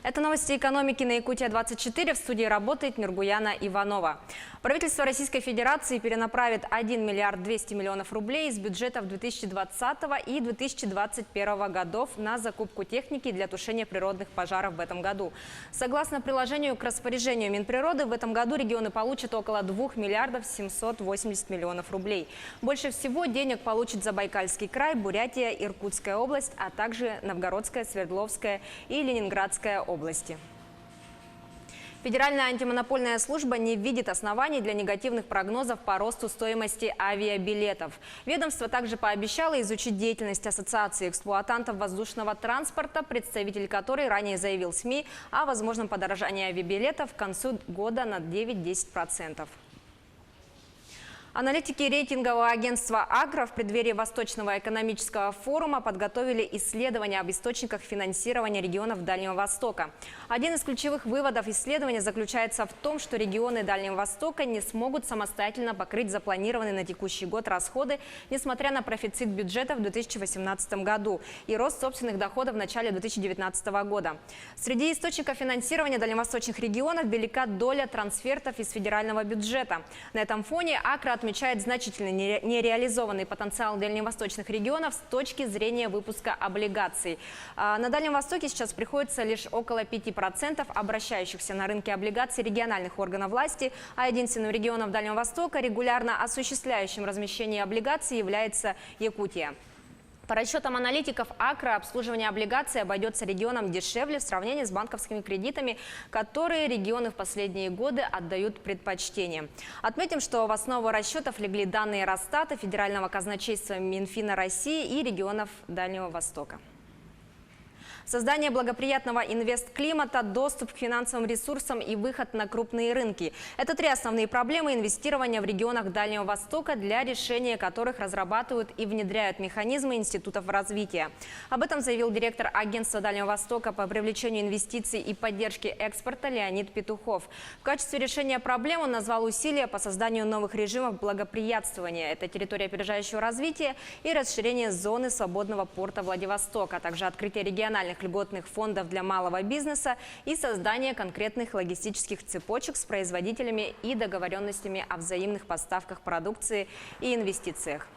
Это новости экономики на Якутия-24. В студии работает Нургуяна Иванова. Правительство Российской Федерации перенаправит 1 миллиард 200 миллионов рублей из бюджетов 2020 и 2021 годов на закупку техники для тушения природных пожаров в этом году. Согласно приложению к распоряжению Минприроды, в этом году регионы получат около 2 миллиардов 780 миллионов рублей. Больше всего денег получит Забайкальский край, Бурятия, Иркутская область, а также Новгородская, Свердловская и Ленинградская области. Федеральная антимонопольная служба не видит оснований для негативных прогнозов по росту стоимости авиабилетов. Ведомство также пообещало изучить деятельность Ассоциации эксплуатантов воздушного транспорта, представитель которой ранее заявил СМИ о возможном подорожании авиабилетов к концу года на 9–10%. Аналитики рейтингового агентства «Агро» в преддверии Восточного экономического форума подготовили исследования об источниках финансирования регионов Дальнего Востока. Один из ключевых выводов исследования заключается в том, что регионы Дальнего Востока не смогут самостоятельно покрыть запланированные на текущий год расходы, несмотря на профицит бюджета в 2018 году и рост собственных доходов в начале 2019 года. Среди источников финансирования дальневосточных регионов велика доля трансфертов из федерального бюджета. На этом фоне «Агро» отмечает значительный нереализованный потенциал дальневосточных регионов с точки зрения выпуска облигаций. На Дальнем Востоке сейчас приходится лишь около 5% обращающихся на рынке облигаций региональных органов власти, а единственным регионом Дальнего Востока, регулярно осуществляющим размещение облигаций, является Якутия. По расчетам аналитиков «Агро», обслуживание облигаций обойдется регионам дешевле в сравнении с банковскими кредитами, которые регионы в последние годы отдают предпочтение. Отметим, что в основу расчетов легли данные Росстата, Федерального казначейства Минфина России и регионов Дальнего Востока. Создание благоприятного инвестклимата, доступ к финансовым ресурсам и выход на крупные рынки – это три основные проблемы инвестирования в регионах Дальнего Востока, для решения которых разрабатывают и внедряют механизмы институтов развития. Об этом заявил директор Агентства Дальнего Востока по привлечению инвестиций и поддержке экспорта Леонид Петухов. В качестве решения проблем он назвал усилия по созданию новых режимов благоприятствования. Это территория опережающего развития и расширение зоны свободного порта Владивостока, а также открытие региональных льготных фондов для малого бизнеса и создание конкретных логистических цепочек с производителями и договоренностями о взаимных поставках продукции и инвестициях.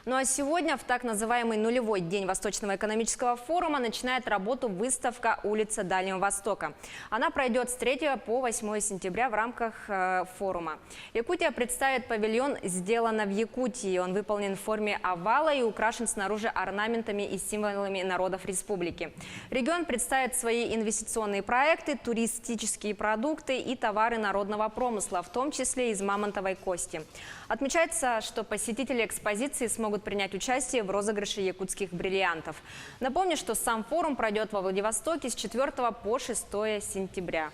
Ну а сегодня, в так называемый нулевой день Восточного экономического форума, начинает работу выставка «Улица Дальнего Востока». Она пройдет с 3 по 8 сентября в рамках форума. Якутия представит павильон «Сделано в Якутии». Он выполнен в форме овала и украшен снаружи орнаментами и символами народов республики. Регион представит свои инвестиционные проекты, туристические продукты и товары народного промысла, в том числе из мамонтовой кости. Отмечается, что посетители экспозиции смогут принять участие в розыгрыше якутских бриллиантов. Напомню, что сам форум пройдет во Владивостоке с 4 по 6 сентября.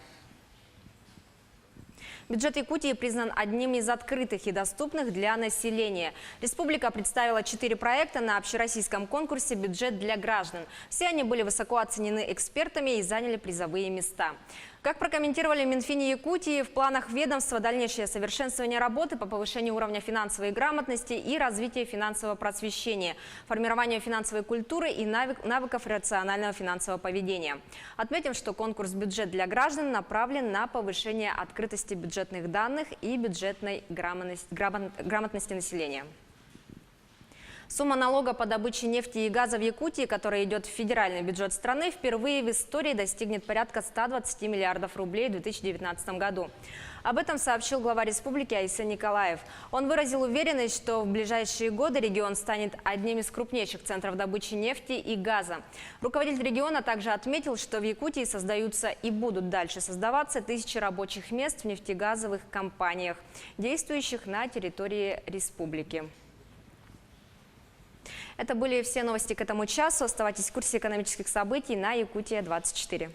Бюджет Якутии признан одним из открытых и доступных для населения. Республика представила 4 проекта на общероссийском конкурсе «Бюджет для граждан». Все они были высоко оценены экспертами и заняли призовые места. Как прокомментировали в Минфине Якутии, в планах ведомства дальнейшее совершенствование работы по повышению уровня финансовой грамотности и развития финансового просвещения, формированию финансовой культуры и навыков рационального финансового поведения. Отметим, что конкурс «Бюджет для граждан» направлен на повышение открытости бюджетных данных и бюджетной грамотности населения. Сумма налога по добыче нефти и газа в Якутии, которая идет в федеральный бюджет страны, впервые в истории достигнет порядка 120 миллиардов рублей в 2019 году. Об этом сообщил глава республики Айсен Николаев. Он выразил уверенность, что в ближайшие годы регион станет одним из крупнейших центров добычи нефти и газа. Руководитель региона также отметил, что в Якутии создаются и будут дальше создаваться тысячи рабочих мест в нефтегазовых компаниях, действующих на территории республики. Это были все новости к этому часу. Оставайтесь в курсе экономических событий на Якутия-24.